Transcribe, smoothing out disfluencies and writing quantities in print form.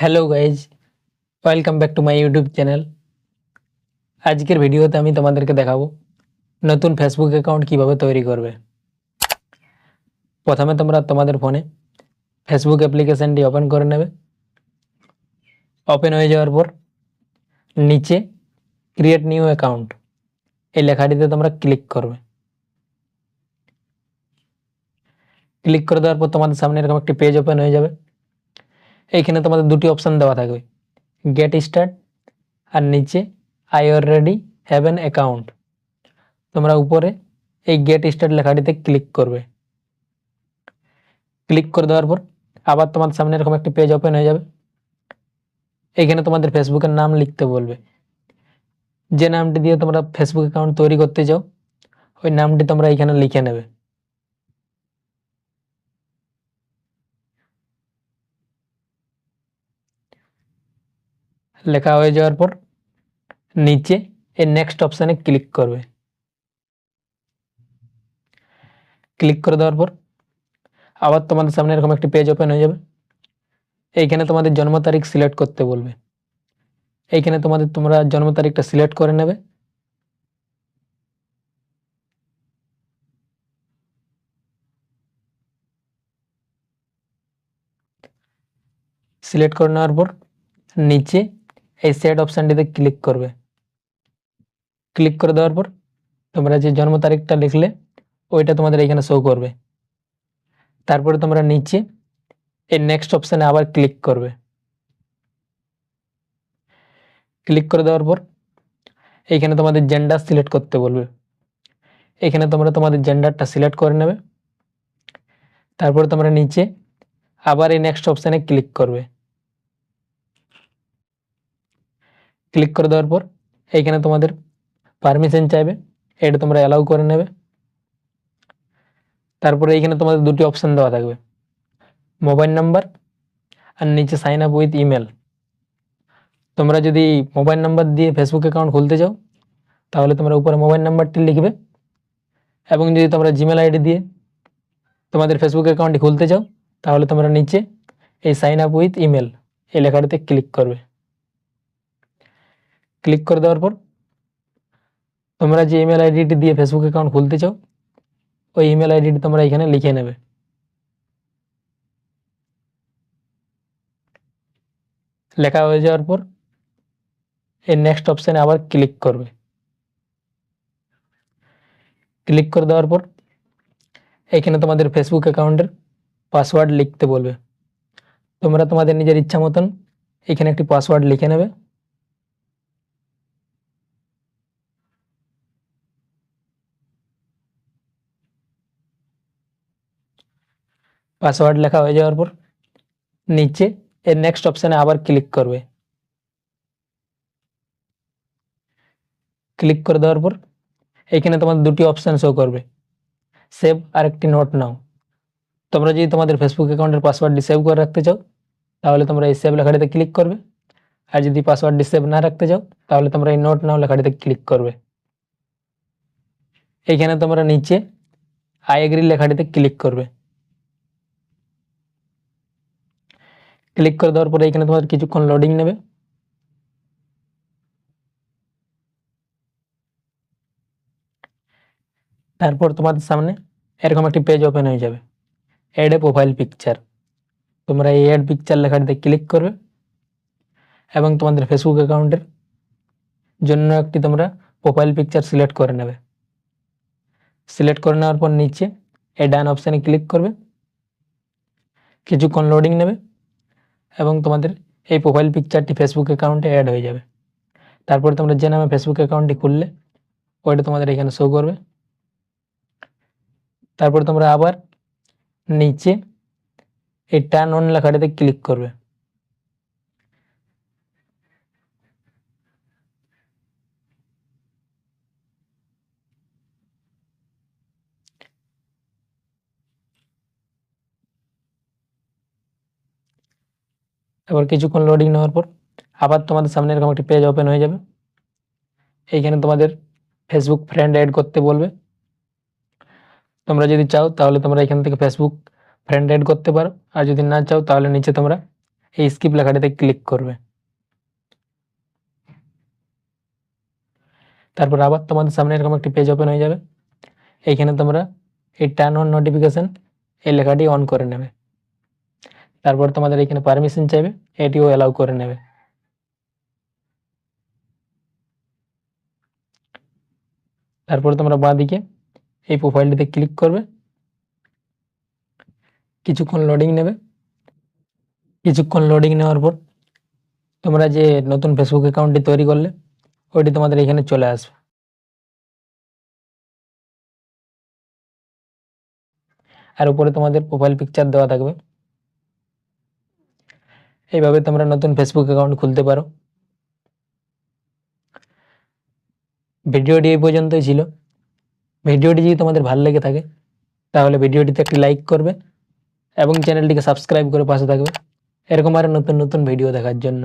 Hello guys, welcome back to my YouTube channel. আজকের ভিডিওতে আমি তোমাদেরকে দেখাবো নতুন ফেসবুক অ্যাকাউন্ট কিভাবে তৈরি করবে। প্রথমে তোমরা তোমাদের ফোনে ফেসবুক অ্যাপ্লিকেশনটি ওপেন করে নেবে। ওপেন হয়ে যাওয়ার পর নিচে ক্রিয়েট নিউ অ্যাকাউন্ট এই লেখাটিতে তোমরা ক্লিক করবে। ক্লিক করে দেওয়ার পর তোমাদের সামনে এরকম একটি পেজ ওপেন হয়ে যাবে। এইখানে তোমাদের দুটি অপশান দেওয়া থাকবে, গেট স্টার্ট আর নিচে I already have an account. তোমরা উপরে এই গেট স্টার্ট লেখাটিতে ক্লিক করবে। ক্লিক করে দেওয়ার পর আবার তোমাদের সামনে এরকম একটি পেজ ওপেন হয়ে যাবে। এখানে তোমাদের ফেসবুকের নাম লিখতে বলবে। যে নামটি দিয়ে তোমরা ফেসবুক অ্যাকাউন্ট তৈরি করতে চাও ওই নামটি তোমরা এখানে লিখে নেবে। লেখা হয়ে যাওয়ার পর নিচে এই নেক্সট অপশানে ক্লিক করবে। ক্লিক করে দেওয়ার পর আবার তোমাদের সামনে এরকম একটি পেজ ওপেন হয়ে যাবে। এইখানে তোমাদের জন্ম তারিখ সিলেক্ট করতে বলবে। এইখানে তোমরা জন্ম তারিখটা সিলেক্ট করে নেবে। সিলেক্ট করে নেওয়ার পর নিচে এই সেট অপশানটিতে ক্লিক করবে। ক্লিক করে দেওয়ার পর তোমরা যে জন্ম তারিখটা লিখলে ওইটা তোমাদের এখানে শো করবে। তারপরে তোমরা নিচে এই নেক্সট অপশানে আবার ক্লিক করবে। ক্লিক করে দেওয়ার পর এইখানে তোমাদের জেন্ডার সিলেক্ট করতে বলবে। এখানে তোমরা তোমাদের জেন্ডারটা সিলেক্ট করে নেবে। তারপরে তোমরা নিচে আবার এই নেক্সট অপশানে ক্লিক করবে। ক্লিক করে দেওয়ার পর এইখানে তোমাদের পারমিশন চাইবে, এটা তোমরা অ্যালাউ করে নেবে। তারপরে এইখানে তোমাদের দুটি অপশান দেওয়া থাকবে, মোবাইল নাম্বার আর নিচে সাইন আপ উইথ ইমেল। তোমরা যদি মোবাইল নাম্বার দিয়ে ফেসবুক অ্যাকাউন্ট খুলতে চাও তাহলে তোমরা উপরে মোবাইল নাম্বারটি লিখবে, এবং যদি তোমরা জিমেল আইডি দিয়ে তোমাদের ফেসবুক অ্যাকাউন্টটি খুলতে চাও তাহলে তোমরা নিচে এই সাইন আপ উইথ ইমেল এই লেখাটিতে ক্লিক করবে। ক্লিক করে দেওয়ার পর তোমরা যে ইমেল আইডিটি দিয়ে ফেসবুক অ্যাকাউন্ট খুলতে চাও ওই ইমেল আইডিটি তোমরা এখানে লিখে নেবে। লেখা হয়ে যাওয়ার পর এই নেক্সট অপশানে আবার ক্লিক করবে। ক্লিক করে দেওয়ার পর এখানে তোমাদের ফেসবুক অ্যাকাউন্টের পাসওয়ার্ড লিখতে বলবে। তোমরা তোমাদের নিজের ইচ্ছা মতন এখানে একটি পাসওয়ার্ড লিখে নেবে। পাসওয়ার্ড লেখা হয়ে যাওয়ার পর নিচে এর নেক্সট অপশানে আবার ক্লিক করবে। ক্লিক করে দেওয়ার পর এখানে তোমাদের দুটি অপশান শো করবে, সেভ আর একটি নোট নাও। তোমরা যদি তোমাদের ফেসবুক অ্যাকাউন্টের পাসওয়ার্ডটি সেভ করে রাখতে চাও তাহলে তোমরা এই সেভ লেখাটিতে ক্লিক করবে, আর যদি পাসওয়ার্ডটি সেভ না রাখতে চাও তাহলে তোমরা এই নোট নাও লেখাটিতে ক্লিক করবে। এইখানে তোমরা নিচে আই এগ্রি লেখাটিতে ক্লিক করবে। ক্লিক করে দেওয়ার পরে এখানে তোমাদের কিছুক্ষণ লোডিং নেবে। তারপর তোমাদের সামনে এরকম একটি পেজ ওপেন হয়ে যাবে, অ্যাড এ প্রোফাইল পিকচার। তোমরা এই অ্যাড পিকচার লেখাটিতে ক্লিক করবে এবং তোমাদের ফেসবুক অ্যাকাউন্টের জন্য একটি তোমরা প্রোফাইল পিকচার সিলেক্ট করে নেবে। সিলেক্ট করে নেওয়ার পর নিচে এই ডান অপশানে ক্লিক করবে। কিছুক্ষণ লোডিং নেবে এবং তোমাদের এই প্রোফাইল পিকচারটি ফেসবুক অ্যাকাউন্টে অ্যাড হয়ে যাবে। তারপরে তোমরা যে নামে ফেসবুক অ্যাকাউন্টটি খুললে ওইটা তোমাদের এখানে শো করবে। তারপর তোমরা আবার নিচে এই টার্ন অন লেখাটিতে ক্লিক করবে। এবার কিছুক্ষণ লোডিং নেওয়ার পর আবার তোমাদের সামনে এরকম একটি পেজ ওপেন হয়ে যাবে। এইখানে তোমাদের ফেসবুক ফ্রেন্ড অ্যাড করতে বলবে। তোমরা যদি চাও তাহলে তোমরা এখান থেকে ফেসবুক ফ্রেন্ড অ্যাড করতে পারো, আর যদি না চাও তাহলে নিচে তোমরা এই স্কিপ লেখাটিতে ক্লিক করবে। তারপর আবার তোমাদের সামনে এরকম একটি পেজ ওপেন হয়ে যাবে। এইখানে তোমরা এই টার্ন অন নোটিফিকেশন এই লেখাটি অন করে নেবে। তারপর তোমাদের এখানে পারমিশন চাইবে, এটিও অ্যালাউ করে নেবে। তারপর তোমরা বাঁদিকে এই প্রোফাইলটিতে ক্লিক করবে। কিছুক্ষণ লোডিং নেবে। কিছুক্ষণ লোডিং নেওয়ার পর তোমরা যে নতুন ফেসবুক অ্যাকাউন্টটি তৈরি করলে ওইটি তোমাদের এখানে চলে আসবে। আর উপরে তোমাদের প্রোফাইল পিকচার দেওয়া থাকবে। এইভাবে তোমরা নতুন ফেসবুক অ্যাকাউন্ট খুলতে পারো। ভিডিওটি এই পর্যন্তই ছিল। ভিডিওটি যদি তোমাদের ভালো লেগে থাকে তাহলে ভিডিওটিতে একটি লাইক করবে এবং চ্যানেলটিকে সাবস্ক্রাইব করে পাশে থাকবে এরকম আরও নতুন নতুন ভিডিও দেখার জন্য।